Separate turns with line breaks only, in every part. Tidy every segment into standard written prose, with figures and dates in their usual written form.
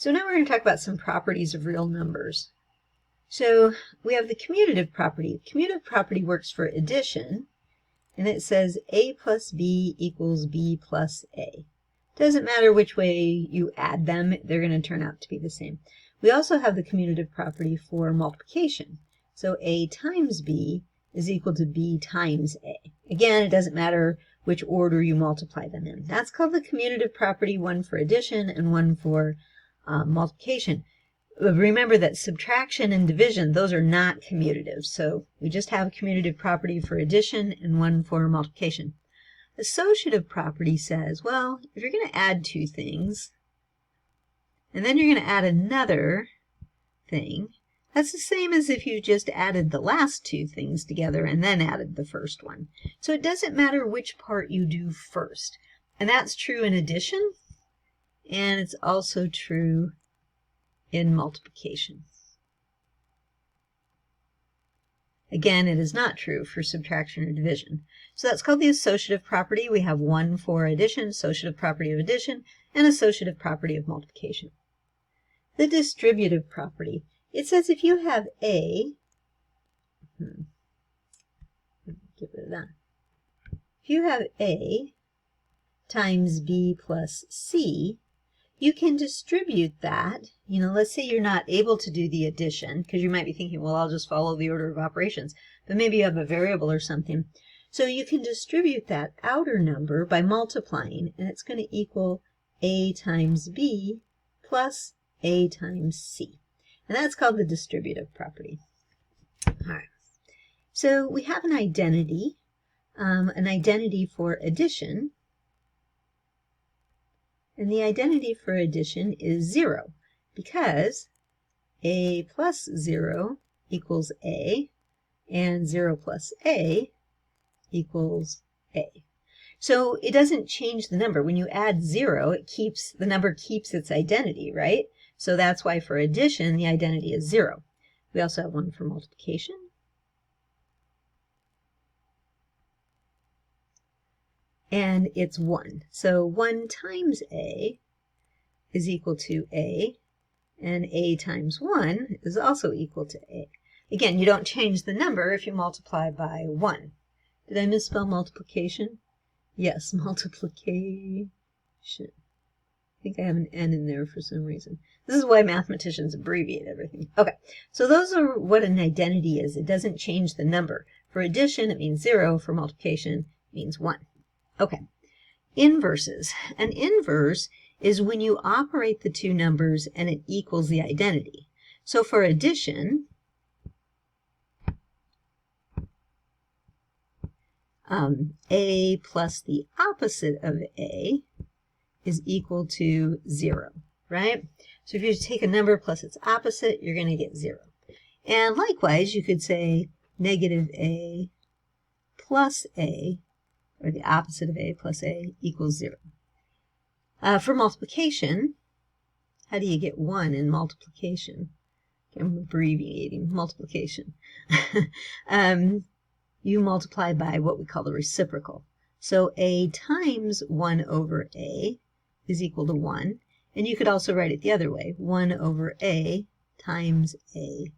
So now we're going to talk about some properties of real numbers. So we have the commutative property. The commutative property works for addition, and it says a plus b equals b plus a. Doesn't matter which way you add them, they're going to turn out to be the same. We also have the commutative property for multiplication. So a times b is equal to b times a. Again, it doesn't matter which order you multiply them in. That's called the commutative property, one for addition and one for multiplication. Remember that subtraction and division, those are not commutative. So we just have a commutative property for addition and one for multiplication. Associative property says, well, if you're going to add two things, and then you're going to add another thing, that's the same as if you just added the last two things together and then added the first one. So it doesn't matter which part you do first. And that's true in addition, and it's also true in multiplication. Again, it is not true for subtraction or division. So that's called the associative property. We have one for addition, associative property of addition, and associative property of multiplication. The distributive property. It says if you have A, get rid of that. If you have A times B plus C, you can distribute that. Let's say you're not able to do the addition, because you might be thinking, well, I'll just follow the order of operations. But maybe you have a variable or something. So you can distribute that outer number by multiplying, and it's going to equal A times B plus A times C. And that's called the distributive property. All right. So we have an identity for addition. And the identity for addition is 0, because a plus 0 equals a, and 0 plus a equals a. So it doesn't change the number. When you add 0, the number keeps its identity, right? So that's why for addition, the identity is 0. We also have one for multiplication. And it's 1. So 1 times a is equal to a, and a times 1 is also equal to a. Again, you don't change the number if you multiply by 1. Did I misspell multiplication? Yes, multiplication. I think I have an N in there for some reason. This is why mathematicians abbreviate everything. Okay, so those are what an identity is. It doesn't change the number. For addition, it means 0. For multiplication, it means 1. Okay, inverses. An inverse is when you operate the two numbers and it equals the identity. So for addition, a plus the opposite of a is equal to 0, right? So if you take a number plus its opposite, you're going to get 0. And likewise, you could say negative a plus a, or the opposite of a plus a, equals 0. For multiplication, how do you get 1 in multiplication? I'm abbreviating multiplication. You multiply by what we call the reciprocal. So a times 1 over a is equal to 1. And you could also write it the other way. 1 over a times a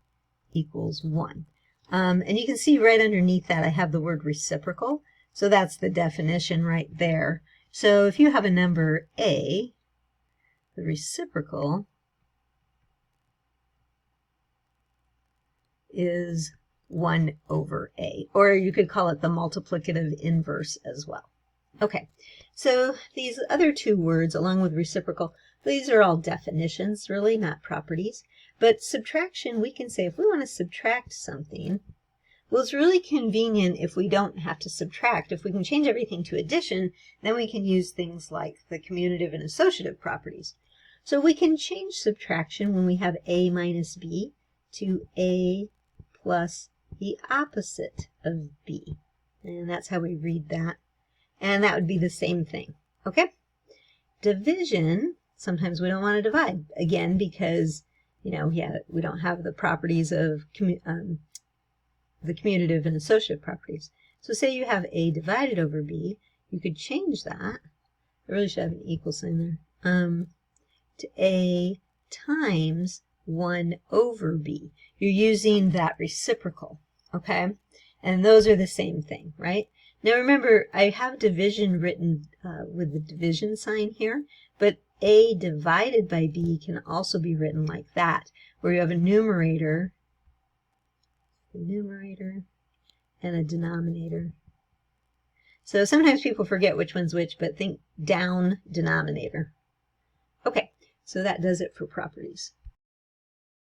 equals 1. And you can see right underneath that I have the word reciprocal. So that's the definition right there. So if you have a number a, the reciprocal is 1 over a. Or you could call it the multiplicative inverse as well. Okay, so these other two words, along with reciprocal, these are all definitions, really, not properties. But subtraction, we can say if we want to subtract something, well, it's really convenient if we don't have to subtract. If we can change everything to addition, then we can use things like the commutative and associative properties. So we can change subtraction when we have a minus b to a plus the opposite of b. And that's how we read that. And that would be the same thing. Okay? Division, sometimes we don't want to divide. Again, because, we don't have the properties of the commutative and associative properties. So say you have a divided over b, you could change that. I really should have an equal sign there. To a times 1 over b. You're using that reciprocal, okay? And those are the same thing, right? Now remember, I have division written with the division sign here, but a divided by b can also be written like that, where you have a numerator and a denominator. So sometimes people forget which one's which, but think down denominator. Okay, so that does it for properties.